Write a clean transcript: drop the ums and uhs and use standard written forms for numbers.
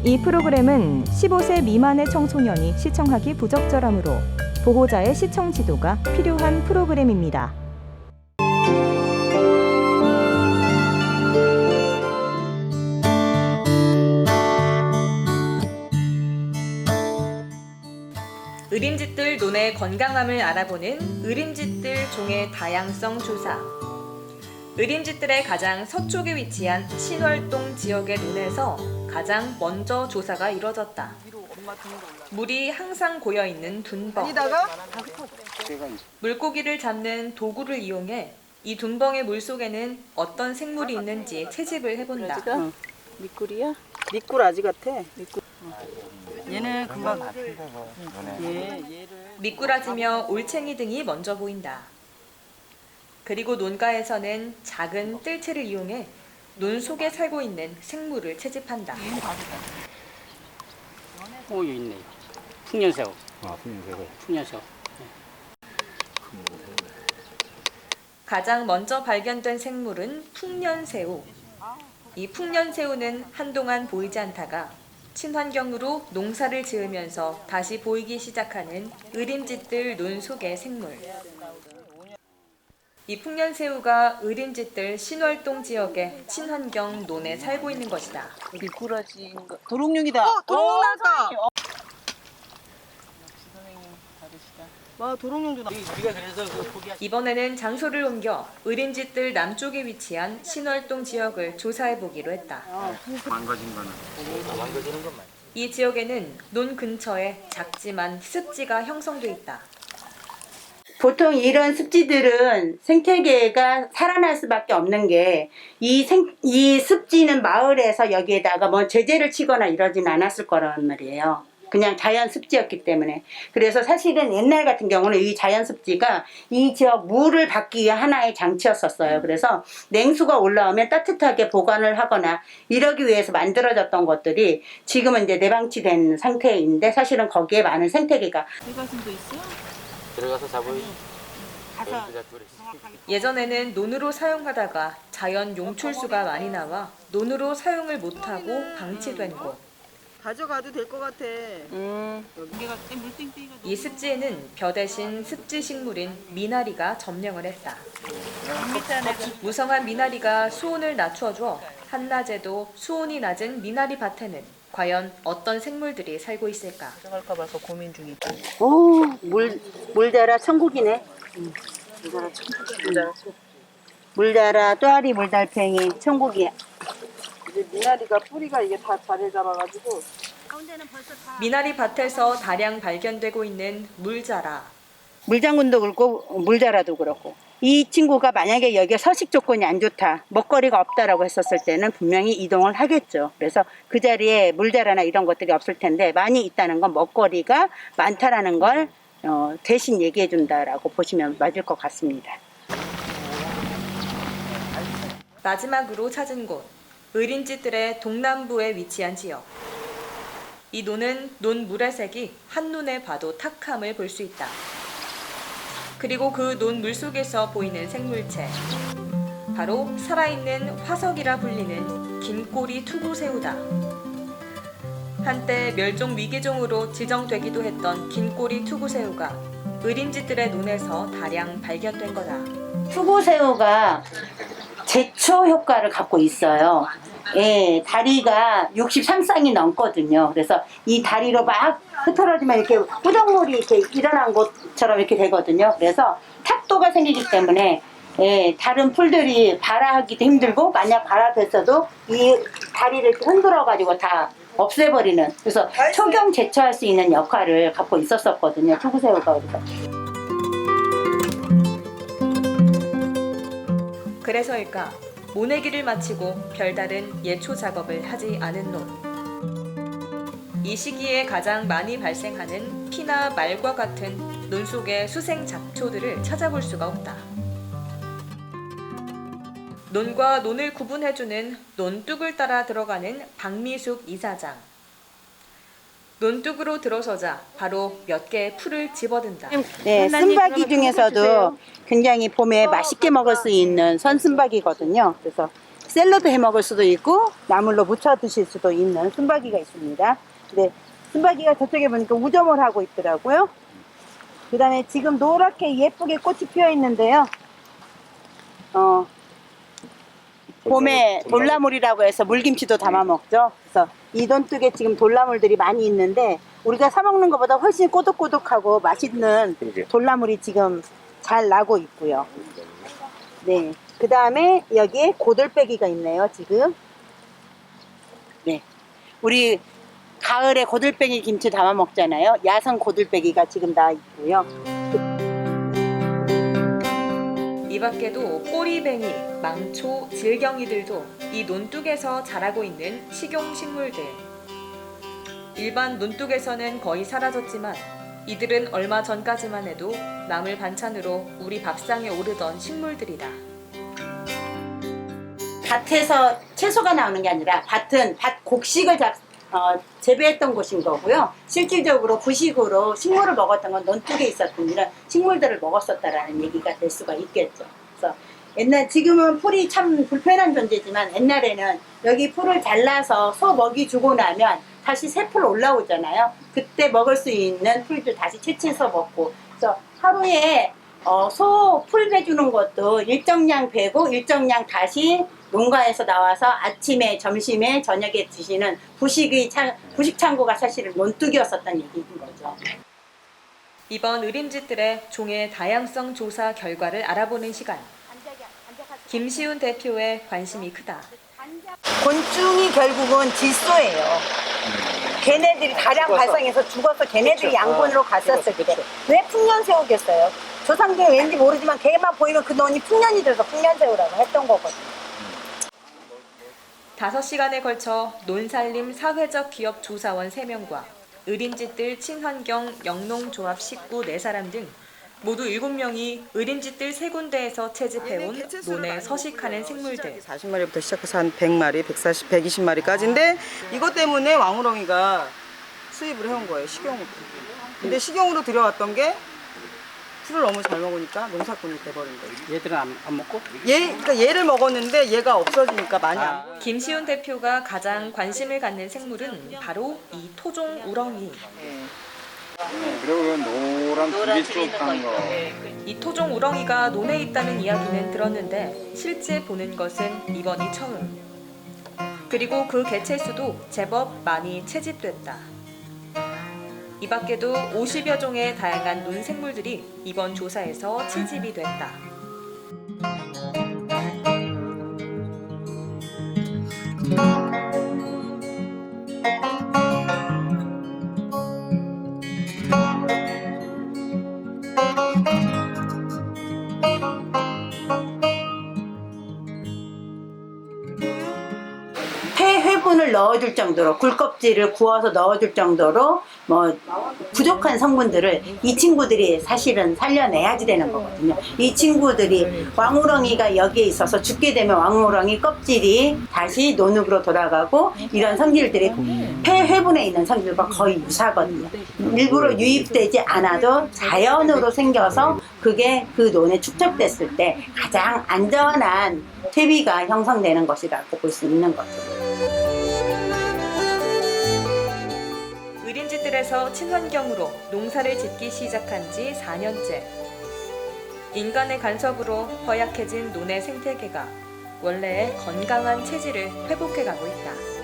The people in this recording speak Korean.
이 프로그램은 15세 미만의 청소년이 시청하기 부적절하므로 보호자의 시청 지도가 필요한 프로그램입니다. 의림짓들 논의 건강함을 알아보는 의림짓들 종의 다양성 조사. 의림짓들의 가장 서쪽에 위치한 신월동 지역의 논에서 가장 먼저 조사가 이뤄졌다. 물이 항상 고여있는 둔벙. 물고기를 잡는 도구를 이용해 이 둔벙의 물속에는 어떤 생물이 있는지 채집을 해본다. 미꾸리야? 미꾸라지 같아. 얘는 금방 미꾸라지며 올챙이 등이 먼저 보인다. 그리고 논가에서는 작은 뜰채를 이용해 논 속에 살고 있는 생물을 채집한다. 여기 있네. 풍년새우. 풍년새우. 풍년새우. 가장 먼저 발견된 생물은 풍년새우. 이 풍년새우는 한동안 보이지 않다가 친환경으로 농사를 지으면서 다시 보이기 시작하는 의림짓들 논 속의 생물. 이 풍년새우가 의림짓들 신월동 지역의 친환경 논에 살고 있는 것이다. 미꾸라지인가? 도롱뇽이다. 도롱뇽 나왔다. 와, 도롱뇽도 나. 우리가 그래서 그 포기하지. 이번에는 장소를 옮겨 의림짓들 남쪽에 위치한 신월동 지역을 조사해 보기로 했다. 망가진 거는 망가지는 것만. 이 지역에는 논 근처에 작지만 습지가 형성돼 있다. 보통 이런 습지들은 생태계가 살아날 수밖에 없는 게 이 습지는 마을에서 여기에다가 뭐 제재를 치거나 이러진 않았을 거란 말이에요. 그냥 자연 습지였기 때문에. 그래서 사실은 옛날 같은 경우는 이 자연 습지가 이 지역 물을 받기 위한 하나의 장치였었어요. 그래서 냉수가 올라오면 따뜻하게 보관을 하거나 이러기 위해서 만들어졌던 것들이 지금은 이제 내방치된 상태인데 사실은 거기에 많은 생태계가 들어가슴도 있어? 들어가서 잡을. 가서 예전에는 논으로 사용하다가 자연 용출수가 많이 나와 논으로 사용을 못하고 방치된 곳. 가져가도 될 것 같아. 이 습지에는 벼 대신 습지 식물인 미나리가 점령을 했다. 무성한 미나리가 수온을 낮춰줘 한낮에도 수온이 낮은 미나리 밭에는 과연 어떤 생물들이 살고 있을까? 들어갈까 봐서 고민 중이다. 오, 물자라 천국이네. 물자라 또아리 물달팽이 천국이야. 이제 미나리가 뿌리가 이게 다 자리 잡아가지고. 미나리 밭에서 다량 발견되고 있는 물자라. 물장군도 그렇고 물자라도 그렇고 이 친구가 만약에 여기에 서식 조건이 안 좋다, 먹거리가 없다라고 했었을 때는 분명히 이동을 하겠죠. 그래서 그 자리에 물자라나 이런 것들이 없을 텐데 많이 있다는 건 먹거리가 많다라는 걸 대신 얘기해 준다라고 보시면 맞을 것 같습니다. 마지막으로 찾은 곳, 의림짓들의 동남부에 위치한 지역. 이 논은 논 물의 색이 한눈에 봐도 탁함을 볼 수 있다. 그리고 그 논 물속에서 보이는 생물체, 바로 살아있는 화석이라 불리는 긴꼬리 투구새우다. 한때 멸종 위기종으로 지정되기도 했던 긴꼬리 투구새우가 의림짓들의 논에서 다량 발견된 거다. 투구새우가 제초 효과를 갖고 있어요. 예, 다리가 63쌍이 넘거든요. 그래서 이 다리로 막 흐트러지면 이렇게 꾸정물이 이렇게 일어난 것처럼 이렇게 되거든요. 그래서 탁도가 생기기 때문에 예, 다른 풀들이 발화하기도 힘들고 만약 발화됐어도 이 다리를 이렇게 흔들어 가지고 다 없애버리는, 그래서 초경 제초할 수 있는 역할을 갖고 있었거든요. 투구새우가. 그래서일까 모내기를 마치고 별다른 예초 작업을 하지 않은 논. 이 시기에 가장 많이 발생하는 피나 말과 같은 논 속의 수생 잡초들을 찾아볼 수가 없다. 논과 논을 구분해주는 논뚝을 따라 들어가는 박미숙 이사장. 논뚝으로 들어서자 바로 몇 개의 풀을 집어든다. 네, 쓴바기 중에서도 굉장히 봄에 맛있게 먹을 수 있는 선순박이거든요. 그래서 샐러드 해 먹을 수도 있고 나물로 무쳐 드실 수도 있는 순박이가 있습니다. 근데 순박이가 저쪽에 보니까 우점을 하고 있더라고요. 그 다음에 지금 노랗게 예쁘게 꽃이 피어 있는데요. 봄에 돌나물이라고 해서 물김치도 담아 먹죠. 그래서 이 논둑에 지금 돌나물들이 많이 있는데 우리가 사 먹는 것보다 훨씬 꼬독꼬독하고 맛있는 돌나물이 지금 잘 나고 있고요. 네. 그 다음에 여기에 고들빼기가 있네요, 지금. 네. 우리 가을에 고들빼기 김치 담아 먹잖아요. 야생 고들빼기가 지금 나 있고요. 이 밖에도 꼬리뱅이, 망초, 질경이들도 이 논둑에서 자라고 있는 식용식물들. 일반 논둑에서는 거의 사라졌지만 이들은 얼마 전까지만 해도 나물 반찬으로 우리 밥상에 오르던 식물들이다. 밭에서 채소가 나오는 게 아니라 밭은 밭 곡식을 재배했던 곳인 거고요. 실질적으로 부식으로 식물을 먹었던 건 논둑에 있었던 이런 식물들을 먹었었다라는 얘기가 될 수가 있겠죠. 그래서 지금은 풀이 참 불편한 존재지만 옛날에는 여기 풀을 잘라서 소 먹이 주고 나면 다시 새 풀 올라오잖아요. 그때 먹을 수 있는 풀들 다시 채취해서 먹고, 그래서 하루에 소 풀 베주는 것도 일정량 베고 일정량 다시 농가에서 나와서 아침에, 점심에, 저녁에 드시는 부식 창고가 사실은 논둑이었었던 얘기인 거죠. 이번 의림집들의 종의 다양성 조사 결과를 알아보는 시간. 김시훈 대표의 관심이 크다. 곤충이 결국은 질소예요. 걔네들이 다량 발생해서 죽어서 걔네들이 양분으로 갔었을 때 왜 풍년새우겠어요? 조상들은 왠지 모르지만 걔만 보이면 그 논이 풍년이 돼서 풍년새우라고 했던 거거든요. 5시간에 걸쳐 논살림 사회적 기업 조사원 3명과 의림집들 친환경 영농조합 식구 4사람 등 모두 7명이 의림집들 3군데에서 채집해온 논에 서식하는 생물들. 40마리부터 시작해서 한 100마리, 140, 120마리까지인데 이것 때문에 왕우렁이가 수입을 해온 거예요, 식용으로. 근데 식용으로 들여왔던 게 풀을 너무 잘 먹으니까 농사꾼이 돼버린 거예요. 얘들은 안 먹고? 그러니까 얘를 먹었는데 얘가 없어지니까 많이 안 보여요. 김시훈 대표가 가장 관심을 갖는 생물은 바로 이 토종 우렁이. 그리고 노란 비릿촉한 거. 이 토종 우렁이가 논에 있다는 이야기는 들었는데 실제 보는 것은 이번이 처음. 그리고 그 개체수도 제법 많이 채집됐다. 이 밖에도 50여 종의 다양한 논생물들이 이번 조사에서 채집이 됐다. 폐회분을 넣어줄 정도로 굴껍질을 구워서 넣어줄 정도로 부족한 성분들을 이 친구들이 사실은 살려내야지 되는 거거든요. 이 친구들이 왕우렁이가 여기에 있어서 죽게 되면 왕우렁이 껍질이 다시 논으로 돌아가고 이런 성질들이 폐회분에 있는 성질과 거의 유사거든요. 일부러 유입되지 않아도 자연으로 생겨서 그게 그 논에 축적됐을 때 가장 안전한 퇴비가 형성되는 것이라고 볼 수 있는 거죠. 의림집들에서 친환경으로 농사를 짓기 시작한 지 4년째. 인간의 간섭으로 허약해진 논의 생태계가 원래의 건강한 체질을 회복해가고 있다.